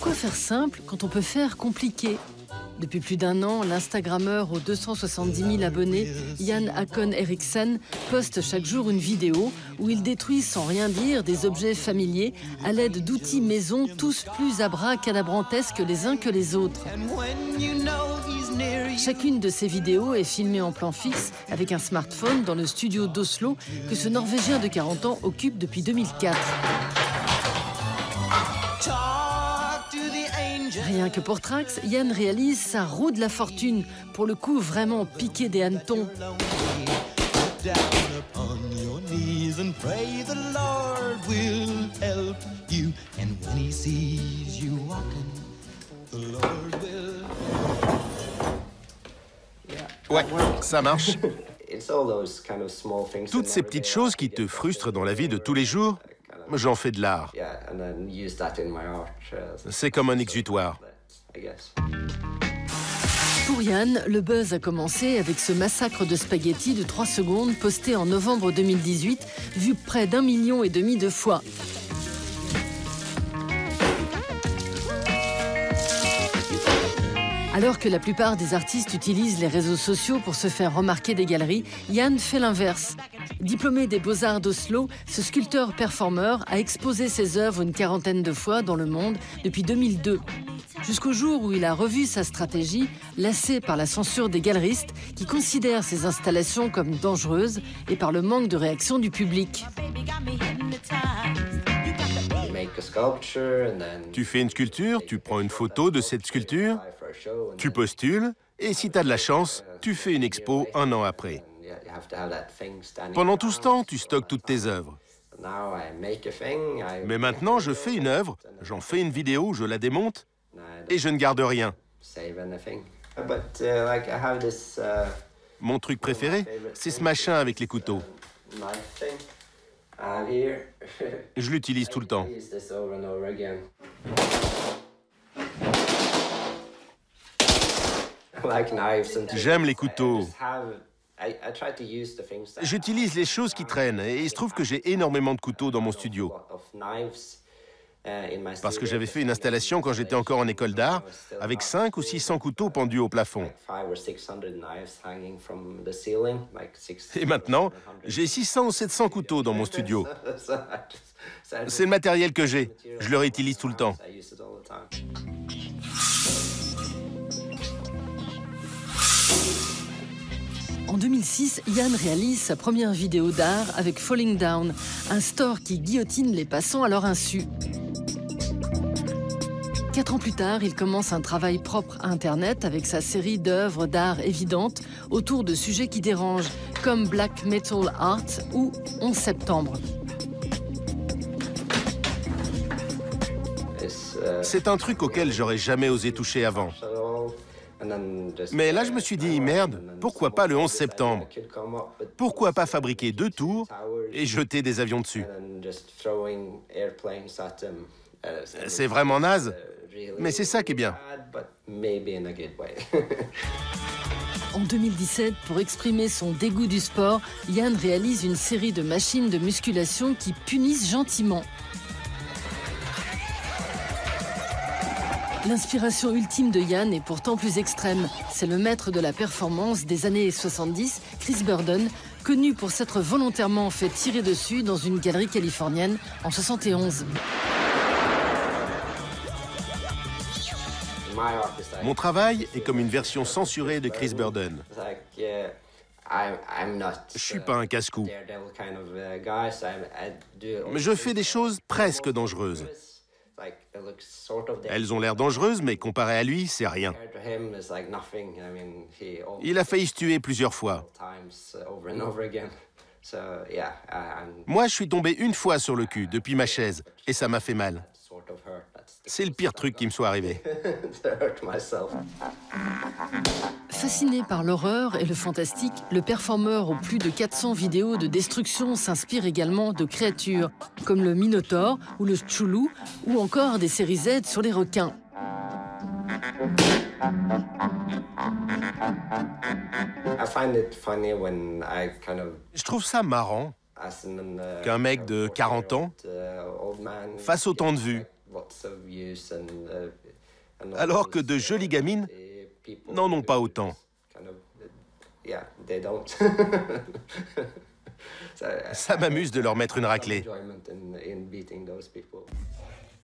Pourquoi faire simple quand on peut faire compliqué? Depuis plus d'un an, l'Instagrammeur aux 270 000 abonnés, Jan Hakon Eriksen, poste chaque jour une vidéo où il détruit sans rien dire des objets familiers à l'aide d'outils maison tous plus abracadabrantesques les uns que les autres. Chacune de ces vidéos est filmée en plan fixe avec un smartphone dans le studio d'Oslo que ce Norvégien de 40 ans occupe depuis 2004. Rien que pour Trax, Jan réalise sa roue de la fortune, pour le coup vraiment piqué des hannetons. Ouais, ça marche. Toutes ces petites choses qui te frustrent dans la vie de tous les jours, j'en fais de l'art. C'est comme un exutoire. Pour Jan, le buzz a commencé avec ce massacre de spaghettis de 3 secondes posté en novembre 2018, vu près d'1,5 million de fois. Alors que la plupart des artistes utilisent les réseaux sociaux pour se faire remarquer des galeries, Jan fait l'inverse. Diplômé des Beaux-Arts d'Oslo, ce sculpteur-performeur a exposé ses œuvres une quarantaine de fois dans le monde depuis 2002. Jusqu'au jour où il a revu sa stratégie, lassé par la censure des galeristes qui considèrent ses installations comme dangereuses et par le manque de réaction du public. Tu fais une sculpture, tu prends une photo de cette sculpture, tu postules, et si tu as de la chance, tu fais une expo 1 an après. Pendant tout ce temps, tu stockes toutes tes œuvres. Mais maintenant, je fais une œuvre, j'en fais une vidéo, je la démonte, et je ne garde rien. Mon truc préféré, c'est ce machin avec les couteaux. Je l'utilise tout le temps. J'aime les couteaux. J'utilise les choses qui traînent et il se trouve que j'ai énormément de couteaux dans mon studio. Parce que j'avais fait une installation quand j'étais encore en école d'art avec 500 ou 600 couteaux pendus au plafond. Et maintenant, j'ai 600 ou 700 couteaux dans mon studio. C'est le matériel que j'ai. Je le réutilise tout le temps. En 2006, Jan réalise sa première vidéo d'art avec Falling Down, un store qui guillotine les passants à leur insu. 4 ans plus tard, il commence un travail propre à Internet avec sa série d'œuvres d'art évidentes autour de sujets qui dérangent, comme Black Metal Art ou 11 septembre. C'est un truc auquel j'aurais jamais osé toucher avant. Mais là, je me suis dit, merde, pourquoi pas le 11 septembre? Pourquoi pas fabriquer 2 tours et jeter des avions dessus? C'est vraiment naze, mais c'est ça qui est bien. En 2017, pour exprimer son dégoût du sport, Jan réalise une série de machines de musculation qui punissent gentiment. L'inspiration ultime de Jan est pourtant plus extrême. C'est le maître de la performance des années 70, Chris Burden, connu pour s'être volontairement fait tirer dessus dans une galerie californienne en 71. Mon travail est comme une version censurée de Chris Burden. Je suis pas un casse-cou. Mais je fais des choses presque dangereuses. Elles ont l'air dangereuses, mais comparé à lui, c'est rien. Il a failli se tuer plusieurs fois. Moi, je suis tombé une fois sur le cul depuis ma chaise, et ça m'a fait mal. C'est le pire truc qui me soit arrivé. Fasciné par l'horreur et le fantastique, le performeur aux plus de 400 vidéos de destruction s'inspire également de créatures, comme le Minotaure ou le Cthulhu, ou encore des séries Z sur les requins. Je trouve ça marrant qu'un mec de 40 ans fasse autant de vues. Alors que de jolies gamines n'en ont pas autant. Ça m'amuse de leur mettre une raclée.